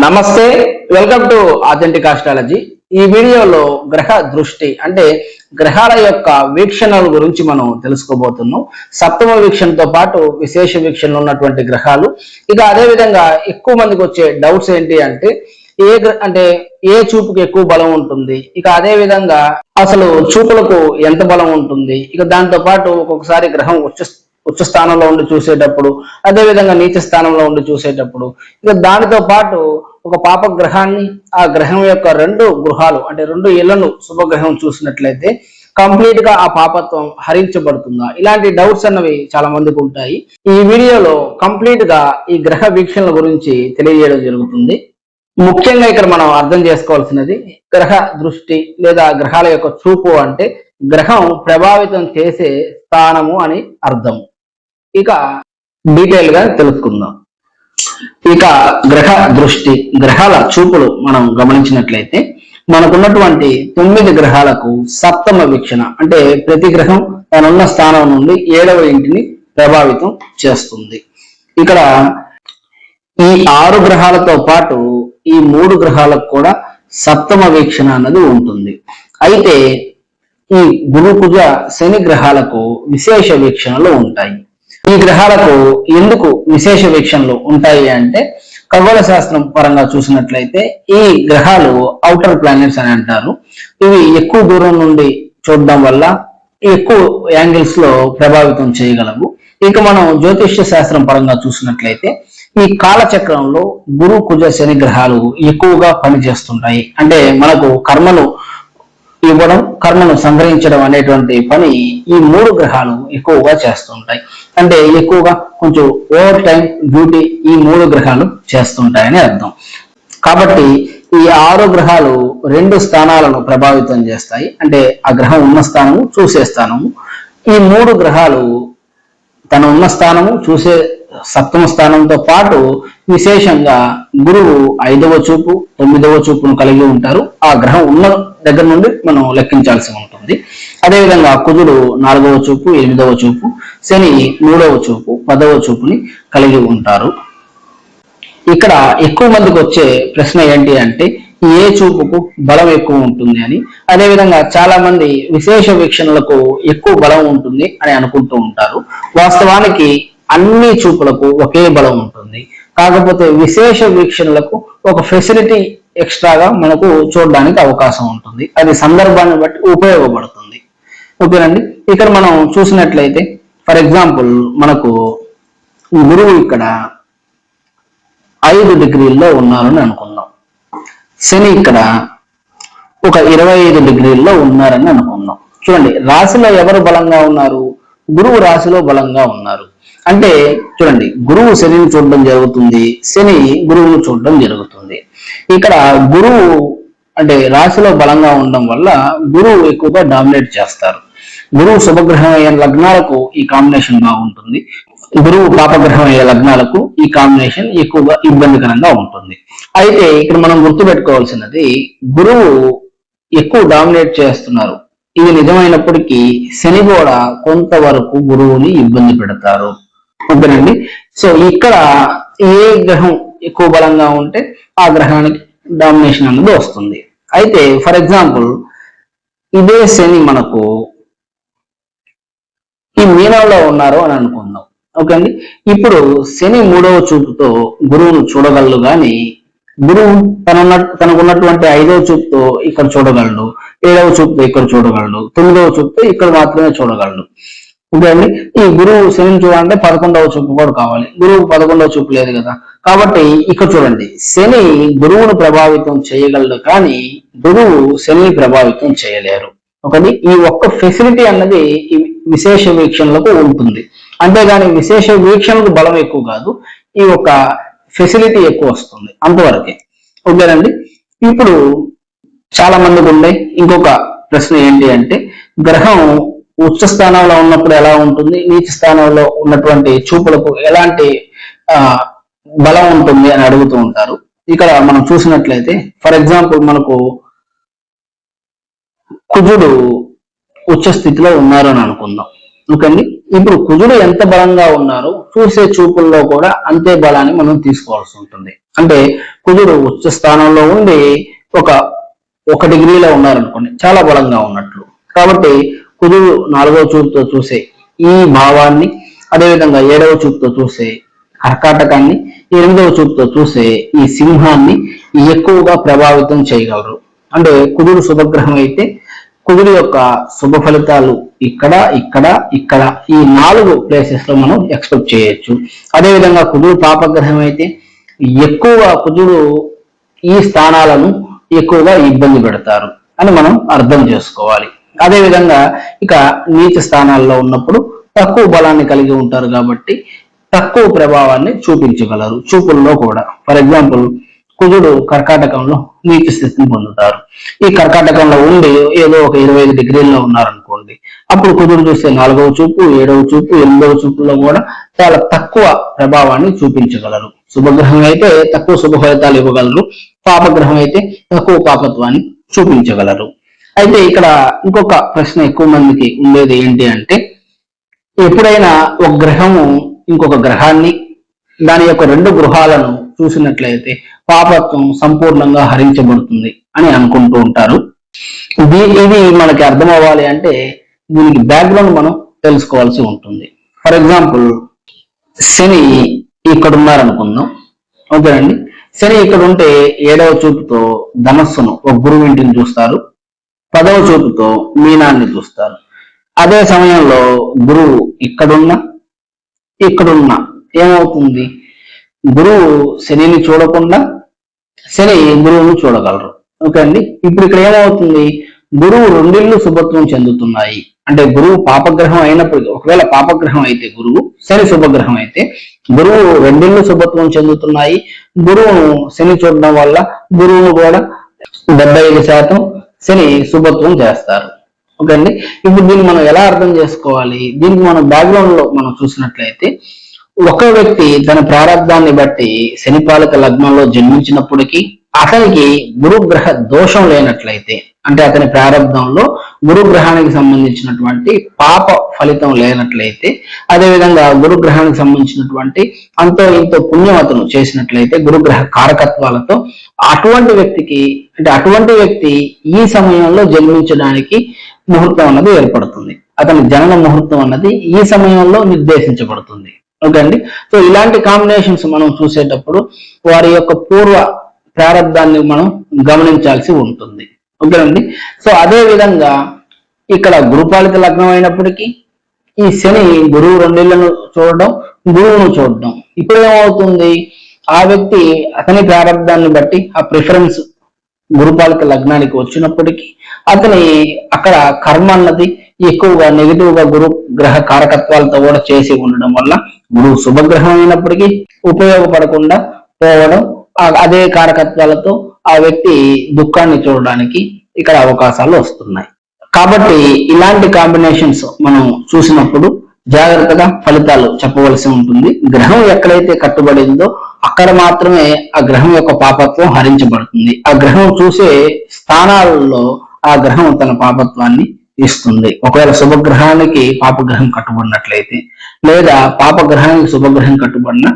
నమస్తే, welcome to authentic astrology. ఈ వీడియోలో గ్రహ దృష్టి అంటే గ్రహాల యొక్క వీక్షణల గురించి మనం తెలుసుకోబోతున్నాం. సప్తమ వీక్షణతో పాటు విశేష వీక్షణలు ఉన్నటువంటి గ్రహాలు. ఇక అదే విధంగా ఎక్కువ మందికి వచ్చే డౌట్స్ ఏంటి అంటే ఏ చూపుకి ఎక్కువ బలం ఉంటుంది, ఇక అదే విధంగా అసలు చూపులకు ఎంత బలం ఉంటుంది, ఇక దాంతో పాటు ఒక్కొక్కసారి గ్రహం ఉచ్చ స్థానంలో ఉండి చూసేటప్పుడు, అదే విధంగా నీచ స్థానంలో ఉండి చూసేటప్పుడు, ఇక దానితో పాటు ఒక పాప గ్రహాన్ని ఆ గ్రహం యొక్క రెండు గృహాలు అంటే రెండు ఇళ్లను శుభగ్రహం చూసినట్లయితే కంప్లీట్ గా ఆ పాపత్వం హరించబడుతుందా, ఇలాంటి డౌట్స్ అన్నవి చాలా మందికి ఉంటాయి. ఈ వీడియోలో కంప్లీట్ గా ఈ గ్రహ వీక్షణల గురించి తెలియజేయడం జరుగుతుంది. ముఖ్యంగా ఇక్కడ మనం అర్థం చేసుకోవాల్సినది గ్రహ దృష్టి లేదా గ్రహాల యొక్క చూపు అంటే గ్రహం ప్రభావితం చేసే స్థానము అని అర్థం. ఇక డీటెయిల్ గా తెలుసుకుందాం. ఇక గ్రహ దృష్టి, గ్రహాల చూపులు మనం గమనించినట్లయితే మనకున్నటువంటి 9 గ్రహాలకు సప్తమ వీక్షణ అంటే ప్రతి గ్రహం తనున్న స్థానం నుండి 7వ ఇంటిని ప్రభావితం చేస్తుంది. ఇక్కడ ఈ 6 గ్రహాలతో పాటు ఈ 3 గ్రహాలకు కూడా సప్తమ వీక్షణ అన్నది ఉంటుంది. అయితే ఈ గురు కుజ శని గ్రహాలకు విశేష వీక్షణలు ఉంటాయి. ఈ గ్రహాలకు ఎందుకు విశేష వీక్షణలు ఉంటాయి అంటే ఖగోళ శాస్త్రం పరంగా చూసినట్లయితే ఈ గ్రహాలు ఔటర్ ప్లానెట్స్ అని అంటారు. ఇవి ఎక్కువ దూరం నుండి చూడడం వల్ల ఎక్కువ యాంగిల్స్ లో ప్రభావితం చేయగలవు. ఇక మనం జ్యోతిష్య శాస్త్రం పరంగా చూసినట్లయితే ఈ కాలచక్రంలో గురు కుజ శని గ్రహాలు ఎక్కువగా పనిచేస్తుంటాయి. అంటే మనకు కర్మను ఇవ్వడం, కర్మను సంగ్రహించడం అనేటువంటి పని ఈ 3 గ్రహాలు ఎక్కువగా చేస్తుంటాయి. అంటే ఎక్కువగా కొంచెం ఓవర్ టైం డ్యూటీ ఈ 3 గ్రహాలు చేస్తుంటాయని అర్థం. కాబట్టి ఈ 6 గ్రహాలు 2 స్థానాలను ప్రభావితం చేస్తాయి. అంటే ఆ గ్రహం ఉన్న స్థానము, చూసే స్థానము. ఈ 3 గ్రహాలు తన ఉన్న స్థానము, చూసే సప్తమ స్థానంతో పాటు విశేషంగా గురువు 5వ చూపు, 9వ చూపును కలిగి ఉంటారు. ఆ గ్రహం ఉన్న దగ్గర నుండి మనం లెక్కించాల్సి ఉంటుంది. అదేవిధంగా కుజుడు 4వ చూపు, 8వ చూపు, శని 3వ చూపు, 10వ చూపుని కలిగి ఉంటారు. ఇక్కడ ఎక్కువ మందికి వచ్చే ప్రశ్న ఏంటి అంటే ఏ చూపుకు బలం ఎక్కువ ఉంటుంది అని. అదేవిధంగా చాలా మంది విశేష వీక్షణలకు ఎక్కువ బలం ఉంటుంది అని అనుకుంటూ ఉంటారు. వాస్తవానికి అన్ని చూపులకు ఒకే బలం ఉంటుంది. కాకపోతే విశేష వీక్షణలకు ఒక ఫెసిలిటీ ఎక్స్ట్రాగా మనకు చూడడానికి అవకాశం ఉంటుంది. అది సందర్భాన్ని బట్టి ఉపయోగపడుతుంది. ఓకేనండి. ఇక్కడ మనం చూసినట్లయితే ఫర్ ఎగ్జాంపుల్ మనకు గురువు ఇక్కడ 5 డిగ్రీల్లో ఉన్నారని అనుకుందాం. శని ఇక్కడ ఒక 25 డిగ్రీల్లో ఉన్నారని అనుకుందాం. చూడండి, రాశిలో ఎవరు బలంగా ఉన్నారు? గురువు రాశిలో బలంగా ఉన్నారు. అంటే చూడండి, గురువు శనిని చూడడం జరుగుతుంది, శని గురువును చూడడం జరుగుతుంది. ఇక్కడ గురువు అంటే రాశిలో బలంగా ఉండడం వల్ల గురువు ఎక్కువగా డామినేట్ చేస్తారు. గురువు శుభగ్రహం అయ్యే లగ్నాలకు ఈ కాంబినేషన్ బాగుంటుంది. గురువు పాపగ్రహం అయ్యే లగ్నాలకు ఈ కాంబినేషన్ ఎక్కువగా ఇబ్బందికరంగా ఉంటుంది. అయితే ఇక్కడ మనం గుర్తుపెట్టుకోవాల్సినది గురువు ఎక్కువ డామినేట్ చేస్తున్నారు. ఇది నిజమైనప్పటికీ శని కూడా కొంతవరకు గురువుని ఇబ్బంది పెడతారు. ఓకేనండి. సో ఇక్కడ ఏ గ్రహం ఎక్కువ బలంగా ఉంటే ఆ గ్రహానికి డామినేషన్ అనేది వస్తుంది. అయితే ఫర్ ఎగ్జాంపుల్ ఇదే శని మనకు ఈ మీనంలో ఉన్నారు అని అనుకుందాం. ఓకే అండి. ఇప్పుడు శని 3వ చూపుతో గురువును చూడగలడు, కానీ గురువు తనకున్నటువంటి 5వ చూపుతో ఇక్కడ చూడగలడు, 7వ చూపుతో ఇక్కడ చూడగలడు, 9వ చూపుతో ఇక్కడ మాత్రమే చూడగలడు. ఓకే అండి. ఈ గురువు శని చూడాలంటే 11వ చూపు కూడా కావాలి. గురువు 11వ చూపు లేదు కదా. కాబట్టి ఇక్కడ చూడండి, శని గురువును ప్రభావితం చేయగలడు, కానీ గురువు శని ప్రభావితం చేయలేరు. ఒకటి ఈ ఒక్క ఫెసిలిటీ అన్నది ఈ విశేష వీక్షణలకు ఉంటుంది. అంతేగాని విశేష వీక్షణకు బలం ఎక్కువ కాదు, ఈ ఒక ఫెసిలిటీ ఎక్కువ వస్తుంది, అంతవరకే. ఓకేనండి. ఇప్పుడు చాలా మందికి ఉండే ఇంకొక ప్రశ్న ఏంటి అంటే గ్రహం ఉచ్చ స్థానంలో ఉన్నప్పుడు ఎలా ఉంటుంది, నీచ స్థానంలో ఉన్నటువంటి చూపులకు ఎలాంటి బలం ఉంటుంది అని అడుగుతూ ఉంటారు. ఇక్కడ మనం చూసినట్లయితే ఫర్ ఎగ్జాంపుల్ మనకు కుజుడు ఉచ్చ స్థితిలో ఉన్నారు అని అనుకుందాం. ఓకే అండి. ఇప్పుడు కుజుడు ఎంత బలంగా ఉన్నారో చూసే చూపుల్లో కూడా అంతే బలాన్ని మనం తీసుకోవాల్సి ఉంటుంది. అంటే కుజుడు ఉచ్చ స్థానంలో ఉండి ఒక డిగ్రీలో ఉన్నారనుకోండి, చాలా బలంగా ఉన్నట్లు. కాబట్టి కుజుడు 4వ చూపుతో చూసే ఈ భావాన్ని, అదేవిధంగా 7వ చూపుతో చూసే కర్కాటకాన్ని, 8వ చూపుతో చూసే ఈ సింహాన్ని ఎక్కువగా ప్రభావితం చేయగలరు. అంటే కుజుడు శుభగ్రహం అయితే కుజుడు యొక్క శుభ ఫలితాలు ఇక్కడ ఇక్కడ ఇక్కడ ఈ 4 ప్లేసెస్ లో మనం ఎక్స్పెక్ట్ చేయొచ్చు. అదేవిధంగా కుజుడు పాపగ్రహం అయితే ఎక్కువగా కుజుడు ఈ స్థానాలను ఎక్కువగా ఇబ్బంది పెడతారు అని మనం అర్థం చేసుకోవాలి. అదేవిధంగా ఇక నీచ స్థానాల్లో ఉన్నప్పుడు తక్కువ బలాన్ని కలిగి ఉంటారు కాబట్టి తక్కువ ప్రభావాన్ని చూపించగలరు చూపుల్లో కూడా. ఫర్ ఎగ్జాంపుల్, కుజుడు కర్కాటకంలో నీచ స్థితిని పొందుతారు. ఈ కర్కాటకంలో ఉండి ఏదో ఒక 25 డిగ్రీల్లో ఉన్నారనుకోండి, అప్పుడు కుజుడు చూస్తే 4వ చూపు, 7వ చూపు, 8వ చూపుల్లో కూడా చాలా తక్కువ ప్రభావాన్ని చూపించగలరు. శుభగ్రహం అయితే తక్కువ శుభ ఫలితాలు ఇవ్వగలరు, పాపగ్రహం అయితే తక్కువ పాపత్వాన్ని చూపించగలరు. అయితే ఇక్కడ ఇంకొక ప్రశ్న ఎక్కువ మందికి ఉండేది ఏంటి అంటే, ఎప్పుడైనా ఒక గ్రహము ఇంకొక గ్రహాన్ని, దాని యొక్క 2 గృహాలను చూసినట్లయితే పాపత్వం సంపూర్ణంగా హరించబడుతుంది అని అనుకుంటూ ఉంటారు. ఇది మనకి అర్థం అవ్వాలి అంటే దీనికి బ్యాక్గ్రౌండ్ మనం తెలుసుకోవాల్సి ఉంటుంది. ఫర్ ఎగ్జాంపుల్, శని ఇక్కడ ఉన్నారనుకుందాం, ఓకేనండి. శని ఇక్కడ ఉంటే 7వ చూపుతో ధనస్సును, ఒక గురువు ఇంటిని చూస్తారు, 10వ చూపుతో మీనాన్ని చూస్తారు. అదే సమయంలో గురువు ఇక్కడున్నా ఏమవుతుంది, గురువు శనిని చూడకుండా శని గురువును చూడగలరు. ఓకే అండి. ఇప్పుడు ఇక్కడ ఏమవుతుంది, గురువు 2 ఇళ్ళు శుభత్వం చెందుతున్నాయి. అంటే గురువు పాపగ్రహం అయినప్పుడు, ఒకవేళ పాపగ్రహం అయితే గురువు, శని శుభగ్రహం అయితే గురువు 2 ఇళ్ళు శుభత్వం చెందుతున్నాయి. గురువును శని చూడడం వల్ల గురువును కూడా 75% శని శుభత్వం చేస్తారు. ఓకే అండి. ఇప్పుడు దీన్ని మనం ఎలా అర్థం చేసుకోవాలి, దీనికి మనం బ్యాక్గ్రౌండ్ లో మనం చూసినట్లయితే, ఒక వ్యక్తి తన ప్రారంధాన్ని బట్టి శనిపాలక లగ్నంలో జన్మించినప్పటికీ అతనికి గురుగ్రహ దోషం లేనట్లయితే, అంటే అతని ప్రారంధంలో గురుగ్రహానికి సంబంధించినటువంటి పాప ఫలితం లేనట్లయితే, అదేవిధంగా గురుగ్రహానికి సంబంధించినటువంటి అంతో ఇంతో పుణ్యం అతను చేసినట్లయితే గురుగ్రహ కారకత్వాలతో, అటువంటి వ్యక్తి ఈ సమయంలో జన్మించడానికి ముహూర్తం అన్నది ఏర్పడుతుంది. అతని జనన ముహూర్తం అన్నది ఈ సమయంలో నిర్దేశించబడుతుంది. ఓకే అండి. సో ఇలాంటి కాంబినేషన్స్ మనం చూసేటప్పుడు వారి యొక్క పూర్వ ప్రారంధాన్ని మనం గమనించాల్సి ఉంటుంది. ఓకేనండి. సో అదే విధంగా ఇక్కడ గురుపాలిత లగ్నం అయినప్పటికీ ఈ శని గురువు 2 ఇళ్లను చూడడం, గురువును చూడడం, ఇప్పుడు ఏమవుతుంది, ఆ వ్యక్తి అతని ప్రారంధాన్ని బట్టి ఆ ప్రిఫరెన్స్ గురుపాలిత లగ్నానికి వచ్చినప్పటికీ అతని అక్కడ కర్మ అన్నది ఎక్కువగా నెగిటివ్ గా గురు గ్రహ కారకత్వాలతో కూడా చేసి ఉండడం వల్ల గురువు శుభగ్రహం అయినప్పటికీ ఉపయోగపడకుండా పోవడం, అదే కారకత్వాలతో ఆ వ్యక్తి దుఃఖాన్ని చూడడానికి ఇక్కడ అవకాశాలు వస్తున్నాయి. కాబట్టి ఇలాంటి కాంబినేషన్స్ మనం చూసినప్పుడు జాగ్రత్తగా ఫలితాలు చెప్పవలసి ఉంటుంది. గ్రహం ఎక్కడైతే కట్టుబడిందో అక్కడ మాత్రమే ఆ గ్రహం యొక్క పాపత్వం హరించబడుతుంది. ఆ గ్రహం చూసే స్థానాలలో ఆ గ్రహం తన పాపత్వాన్ని ఇస్తుంది. ఒకవేళ శుభగ్రహానికి పాపగ్రహం కట్టుబడినట్లయితే, లేదా పాపగ్రహానికి శుభగ్రహం కట్టుబడిన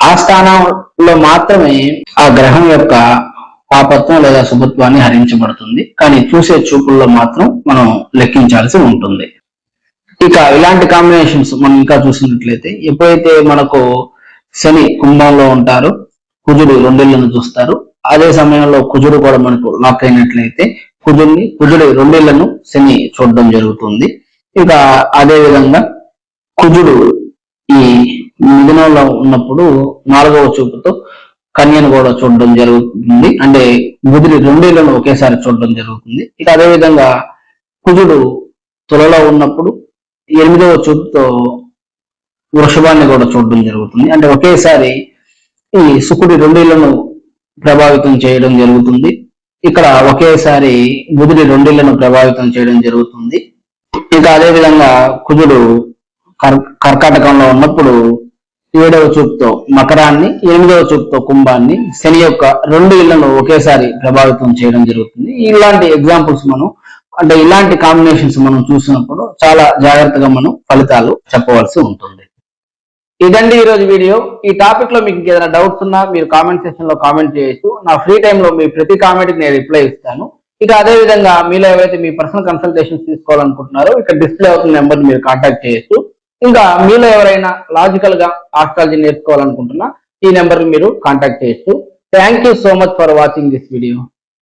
ఆ స్థానంలో మాత్రమే ఆ గ్రహం యొక్క పాపత్వం లేదా శుభత్వాన్ని హరించబడుతుంది. కానీ చూసే చూపుల్లో మాత్రం మనం లెక్కించాల్సి ఉంటుంది. ఇక ఇలాంటి కాంబినేషన్స్ మనం ఇంకా చూసినట్లయితే, ఎప్పుడైతే మనకు శని కుంభంలో ఉంటారో కుజుడు 2 ఇళ్లను చూస్తారు, అదే సమయంలో కుజుడు కూడా మనకు లాక్ అయినట్లయితే కుజుడి 2 ఇళ్లను శని చూడడం జరుగుతుంది. ఇక అదే విధంగా కుజుడు ఈ మిథునంలో ఉన్నప్పుడు 4వ చూపుతో కన్యను కూడా చూడడం జరుగుతుంది. అంటే బుధుడి 2 ఇళ్లను ఒకేసారి చూడడం జరుగుతుంది. ఇక అదే విధంగా కుజుడు తులలో ఉన్నప్పుడు 8వ చూపుతో వృషభాన్ని కూడా చూడడం జరుగుతుంది. అంటే ఒకేసారి ఈ శుక్రుడి 2 ఇళ్లను ప్రభావితం చేయడం జరుగుతుంది. ఇక్కడ ఒకేసారి బుధుడి 2 ఇళ్లను ప్రభావితం చేయడం జరుగుతుంది. ఇంకా అదే విధంగా కుజుడు కర్కాటకంలో ఉన్నప్పుడు 7వ చూపుతో మకరాన్ని, 8వ చూపుతో కుంభాన్ని, శని యొక్క 2 ఇళ్లను ఒకేసారి ప్రభావితం చేయడం జరుగుతుంది. ఇలాంటి ఎగ్జాంపుల్స్ మనం అంటే ఇలాంటి కాంబినేషన్స్ మనం చూసినప్పుడు చాలా జాగ్రత్తగా మనం ఫలితాలు చెప్పవలసి ఉంటుంది. ఇదండి ఈరోజు వీడియో. ఈ టాపిక్ లో మీకు ఏదైనా డౌట్స్ ఉన్నా మీరు కామెంట్ సెక్షన్ లో కామెంట్ చేయొచ్చు. నా ఫ్రీ టైంలో మీ ప్రతి కామెంట్ కి నేను రిప్లై ఇస్తాను. ఇక అదే విధంగా మీలో ఎవరైతే మీ పర్సనల్ కన్సల్టేషన్ తీసుకోవాలనుకుంటున్నారో ఇక్కడ డిస్ప్లే అవుతున్న నెంబర్ మీరు కాంటాక్ట్ చేయొచ్చు. ఇంకా మీలో ఎవరైనా లాజికల్ గా ఆస్ట్రాలజీ నేర్చుకోవాలనుకుంటున్నా ఈ నెంబర్ మీరు కాంటాక్ట్ చేయొచ్చు. Thank you so much for watching this video.